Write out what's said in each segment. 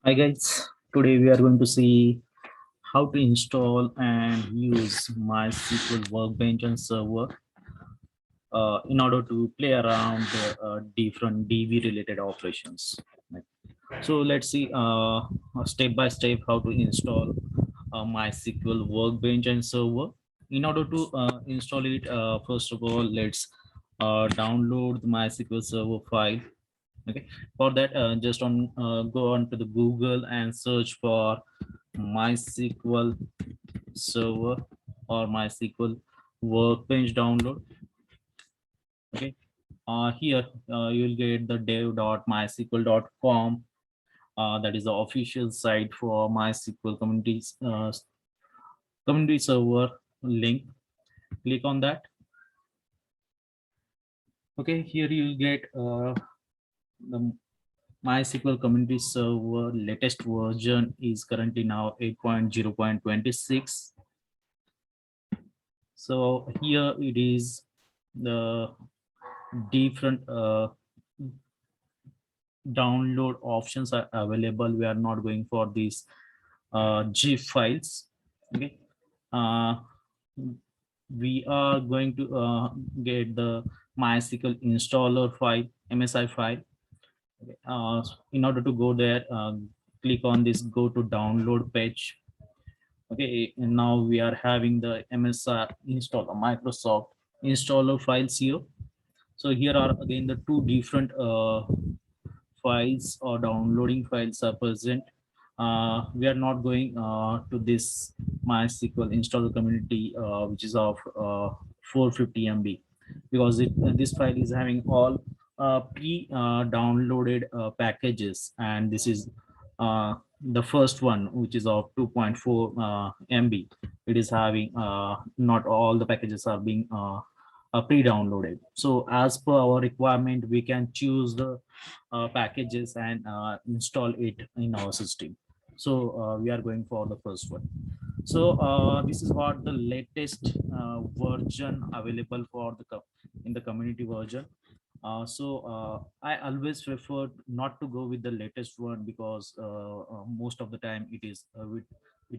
Hi guys, today we are going to see how to install and use MySQL Workbench and server in order to play around different DB related operations. Right. So let's see step by step how to install MySQL Workbench and server. In order to install it, first of all, let's download the MySQL server file. Okay, for that, just go on to the Google and search for MySQL server or MySQL Workbench download. Okay, here you'll get the dev.mysql.com. That is the official site for MySQL community server link. Click on that. Okay, here you'll get the MySQL community server latest version is currently now 8.0.26. So here it is the different download options are available. We are not going for these GIF files. Okay. Uh, we are going to get the MySQL installer file, MSI file. Okay. In order to go there, click on this go to download page. Okay, and now we are having the MSR installer, Microsoft installer files here. So here are again the two different files or downloading files are present. We are not going to this MySQL installer community, which is of 450 MB, because this file is having all pre-downloaded packages, and this is the first one, which is of 2.4 MB. It is having not all the packages are being pre-downloaded. So as per our requirement, we can choose the packages and install it in our system. So we are going for the first one. So this is what the latest version available for the in the community version. I always prefer not to go with the latest one, because most of the time it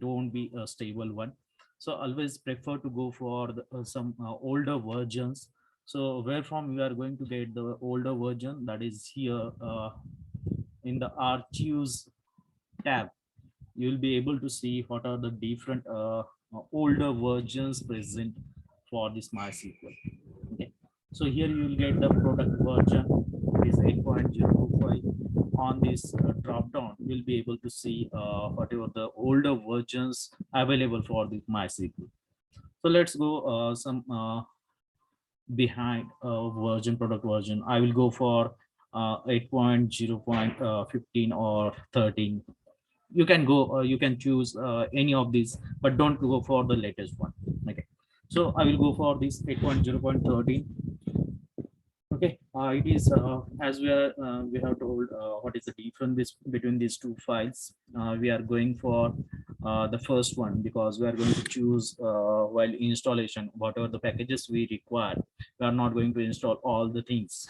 won't be a stable one. So always prefer to go for some older versions. So where from we are going to get the older version, that is here in the archives tab. You will be able to see what are the different older versions present for this MySQL. Okay. So here you will get the product version is 8.025. On this drop down, you'll be able to see whatever the older versions available for the MySQL. So let's go some behind version, product version. I will go for 8.0.15 or 13. You can go, you can choose any of these, but don't go for the latest one. Okay. So I will go for this 8.0.13. Okay, it is as we have told what is the difference between these two files. We are going for the first one, because we are going to choose while installation whatever the packages we require. We are not going to install all the things,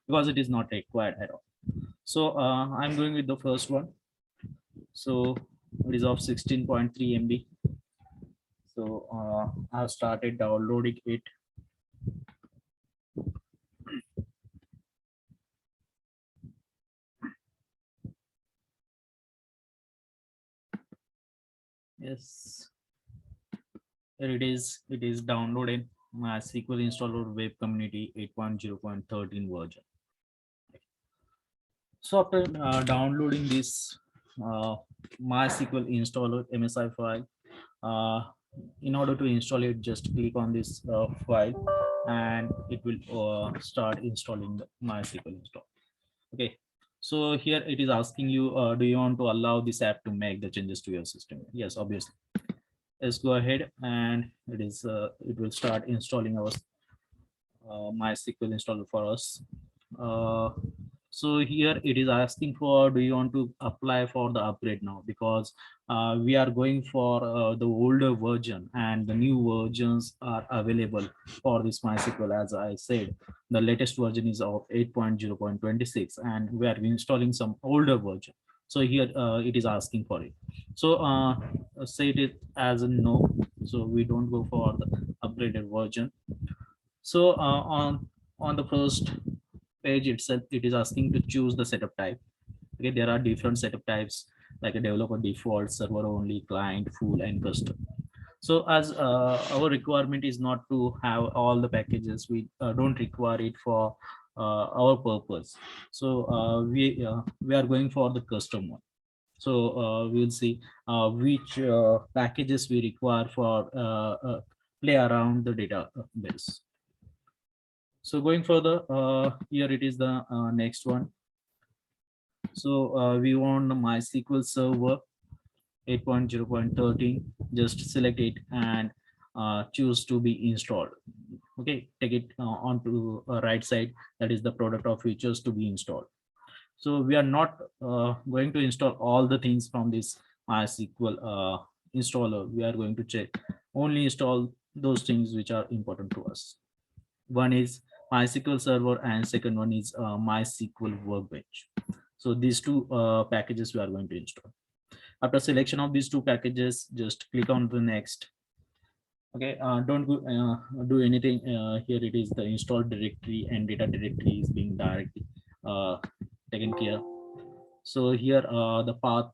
because it is not required at all. So I'm going with the first one. So it is of 16.3 MB. So I've started downloading it. Yes, here it is. It is downloaded my SQL installer web community 8.0.13 version. So after downloading this MySQL installer MSI file, uh, in order to install it, just click on this file, and it will start installing the MySQL install. Okay. So here it is asking you, do you want to allow this app to make the changes to your system? Yes, obviously. Let's go ahead, and it will start installing our MySQL installer for us. Uh, so here it is asking for, do you want to apply for the upgrade now? Because we are going for the older version, and the new versions are available for this MySQL. As I said, the latest version is of 8.0.26, and we are installing some older version. So here it is asking for it. So set it as a no. So we don't go for the upgraded version. So on the first page itself, it is asking to choose the setup type. Okay, there are different setup types like a developer default, server only, client, full, and custom. So as our requirement is not to have all the packages, we don't require it for our purpose. So we are going for the custom one. So we'll see which packages we require for play around the database. So going further, here it is the next one. So we want the MySQL Server 8.0.13. Just select it and choose to be installed. Okay, take it onto right side. That is the product of features to be installed. So we are not going to install all the things from this MySQL installer. We are going to check only install those things which are important to us. One is MySQL Server and second one is MySQL Workbench. So these two packages we are going to install. After selection of these two packages, just click on the next. Okay, don't go, do anything. Here it is the install directory and data directory is being directly taken care. So here the path,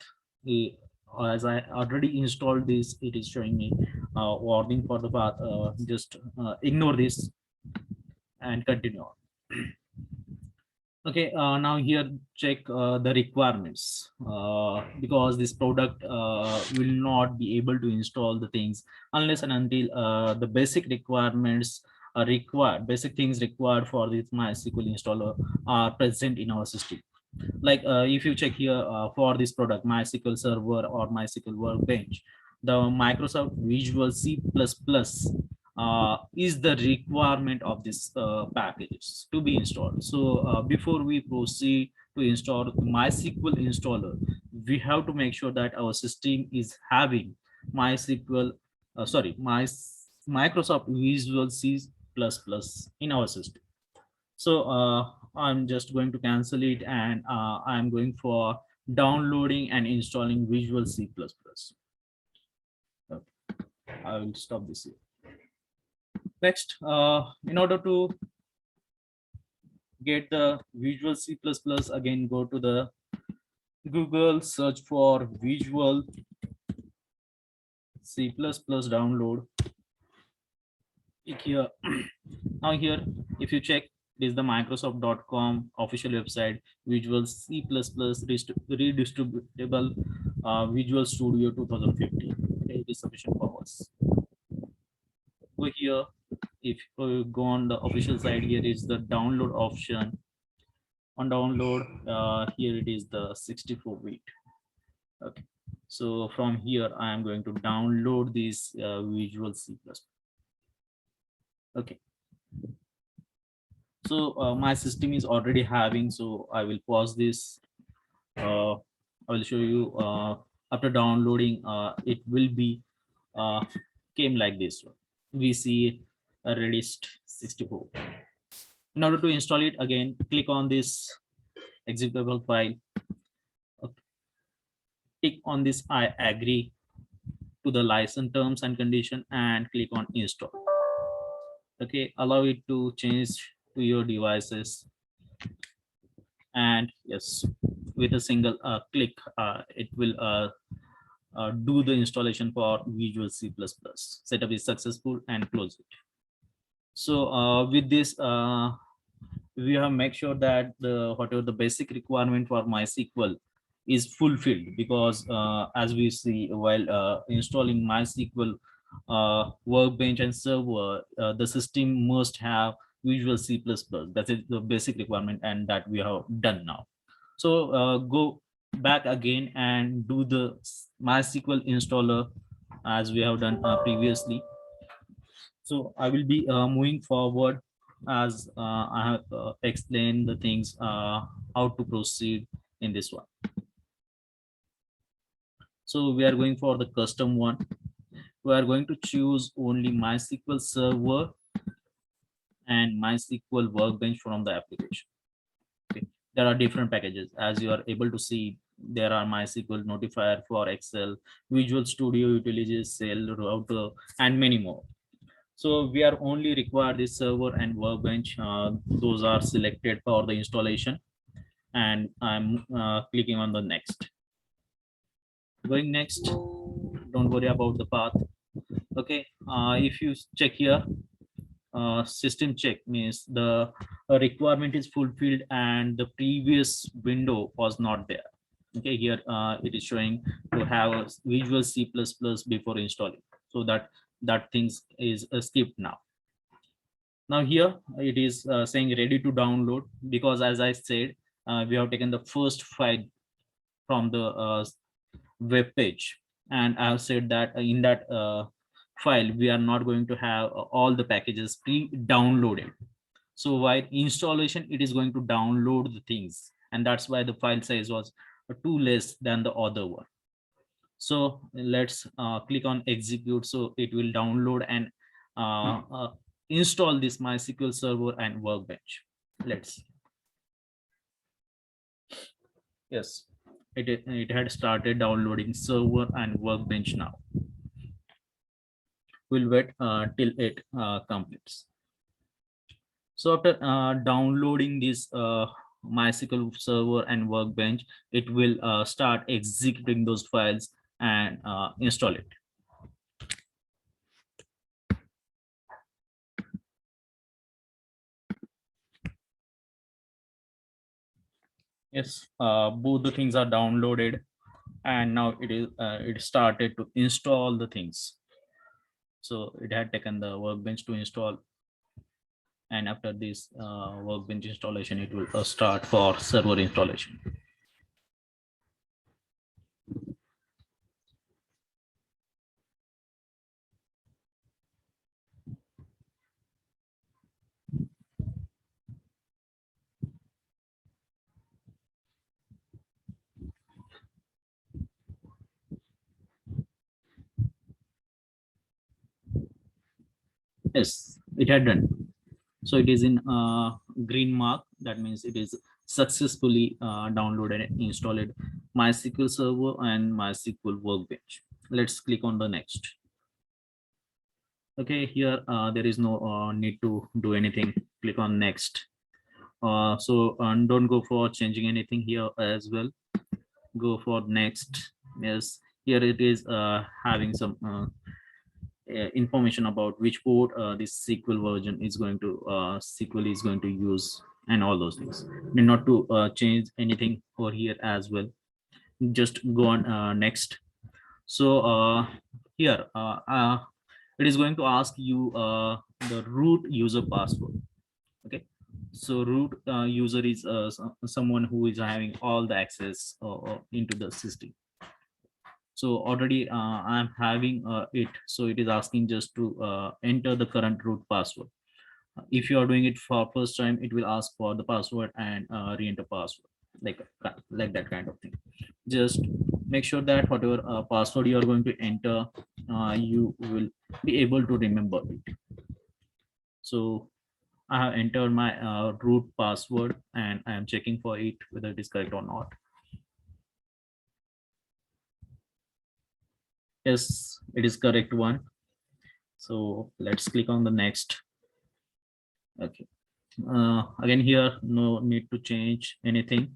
as I already installed this, it is showing me warning for the path. Just ignore this and continue on. Okay, now here check the requirements because this product will not be able to install the things unless and until the basic requirements are required, basic things required for this MySQL installer are present in our system. Like if you check here for this product MySQL Server or MySQL Workbench, the Microsoft Visual C++ is the requirement of this packages to be installed. So before we proceed to install the MySQL installer, we have to make sure that our system is having MySQL sorry my Microsoft Visual C++ in our system. So I'm just going to cancel it and I'm going for downloading and installing Visual C++. Okay, I will stop this here. Next, in order to get the Visual C++, again, go to the Google, search for Visual C++ download. Click here. Now here, if you check, it is the Microsoft.com official website, Visual C++ redistributable Visual Studio 2015. Okay, it is sufficient for us. Go here. If you go on the official side, here is the download option. On download, here it is the 64-bit. Okay, so from here I am going to download this Visual C++. Okay, so my system is already having, so I will pause this. I will show you after downloading, it will be came like this one. We see a Redist 64. In order to install it, again, click on this executable file. Okay. Tick on this I agree to the license terms and condition and click on install. Okay, allow it to change to your devices. And yes, with a single click, it will do the installation for Visual C++. Setup is successful and close it. So with this, we have make sure that the whatever the basic requirement for MySQL is fulfilled, because as we see while installing MySQL Workbench and server, the system must have Visual C++. That is the basic requirement, and that we have done now. So go back again and do the MySQL installer as we have done previously. So I will be moving forward as I have explained the things how to proceed in this one. So we are going for the custom one. We are going to choose only MySQL Server and MySQL Workbench from the application. Okay. There are different packages, as you are able to see. There are MySQL notifier for Excel, Visual Studio utilities, Cell router, and many more. So we are only require this server and Workbench. Those are selected for the installation, and I'm clicking on the next. Going next, don't worry about the path. Okay, if you check here, system check means the requirement is fulfilled and the previous window was not there. Okay, here it is showing to have a Visual C++ before installing, so that things is skipped now. Now here it is saying ready to download, because as I said, we have taken the first file from the web page, and I have said that in that file we are not going to have all the packages pre-downloaded. So while installation it is going to download the things, and that's why the file size was too less than the other one. So let's click on execute, so it will download and install this MySQL server and Workbench. Let's, yes, it had started downloading server and Workbench now. We'll wait till it completes. So after downloading this MySQL server and Workbench, it will start executing those files and install it. Yes, both the things are downloaded, and now it started to install the things. So it had taken the Workbench to install, and after this Workbench installation, it will start for server installation. Yes, it had done. So it is in green mark. That means it is successfully downloaded and installed MySQL server and MySQL Workbench. Let's click on the next. Okay, here there is no need to do anything. Click on next. So don't go for changing anything here as well. Go for next. Yes, here it is having some information about which port this SQL version is going to SQL is going to use, and all those things. And not to change anything over here as well. Just go on next. So here it is going to ask you the root user password. Okay, so root user is someone who is having all the access into the system. So already I'm having it, so it is asking just to enter the current root password. If you are doing it for first time, it will ask for the password and re-enter password, like that kind of thing. Just make sure that whatever password you are going to enter, you will be able to remember it. So I have entered my root password, and I am checking for it whether it is correct or not. Yes, it is correct one. So let's click on the next. Okay. Again, here no need to change anything.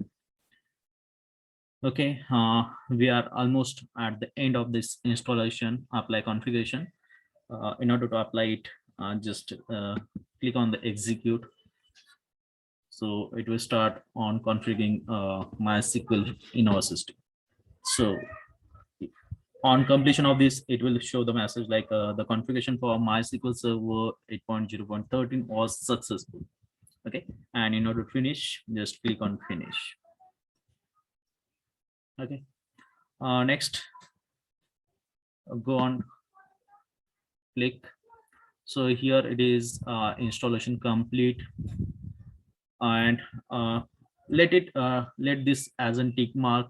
Okay, we are almost at the end of this installation. Apply configuration. In order to apply it, just click on the execute. So it will start on configuring MySQL in our system. So on completion of this, it will show the message like the configuration for MySQL Server 8.0.13 was successful. Okay, and in order to finish, just click on finish. Okay, next, go on, click. So here it is installation complete, and let this as a tick mark.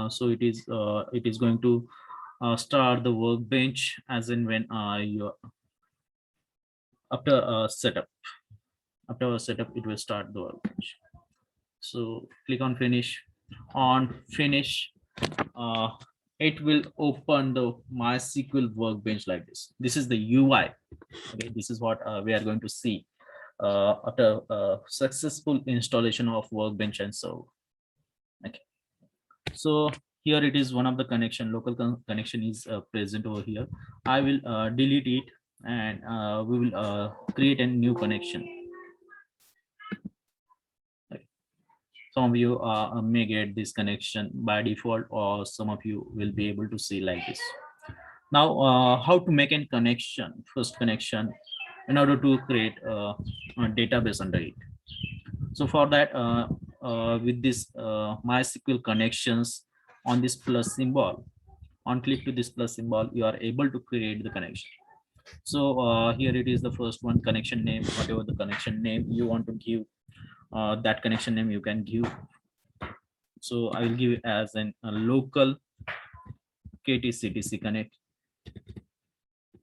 So it is going to start the Workbench as in when you after setup. After setup, it will start the Workbench. So click on finish. On finish, uh, it will open the MySQL Workbench like this. This is the UI. Okay, this is what we are going to see after successful installation of Workbench and so. Okay, so here it is, one of the connection, local connection is present over here. I will delete it, and we will create a new connection. Like, some of you may get this connection by default, or some of you will be able to see like this. Now how to make a connection, first connection, in order to create a database under it. So for that, with this MySQL connections, on this plus symbol, on click to this plus symbol, you are able to create the connection. So here it is, the first one, connection name, whatever the connection name you want to give, that connection name you can give. So I will give it as a local KTCTC connect,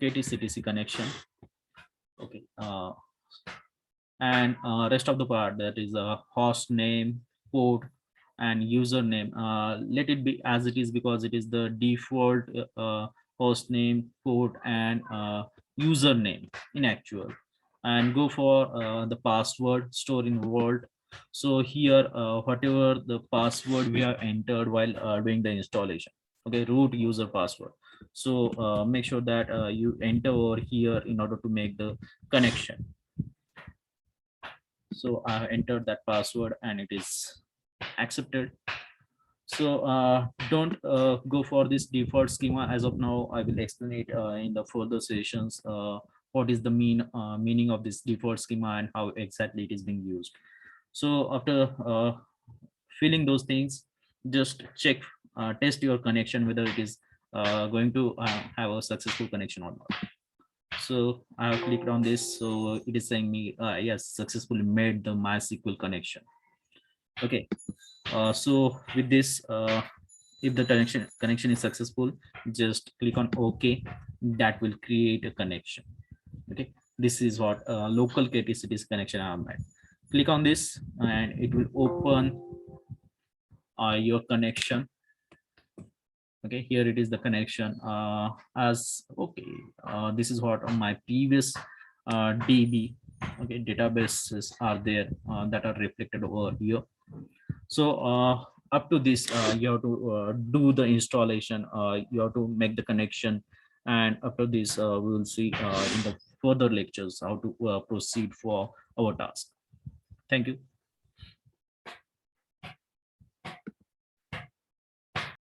KTCTC connection. Okay, and rest of the part, that is a host name, port, and username, let it be as it is, because it is the default host name, port, and username in actual. And go for the password, store in vault. So here whatever the password we have entered while doing the installation, okay, root user password. So make sure that you enter over here in order to make the connection. So I have entered that password and it is accepted. So don't go for this default schema as of now. I will explain it in the further sessions, what is the meaning of this default schema and how exactly it is being used. So after filling those things, just check, test your connection, whether it is going to have a successful connection or not. So I have clicked on this, so it is saying me yes, successfully made the MySQL connection. Okay, so with this, if the connection is successful, just click on OK. That will create a connection. Okay, this is what local KTCT's connection I have made. Click on this and it will open your connection. Okay, here it is, the connection as okay. This is what on my previous DB, okay, databases are there that are reflected over here. So up to this, you have to do the installation, you have to make the connection, and after this we will see in the further lectures how to proceed for our task. Thank you.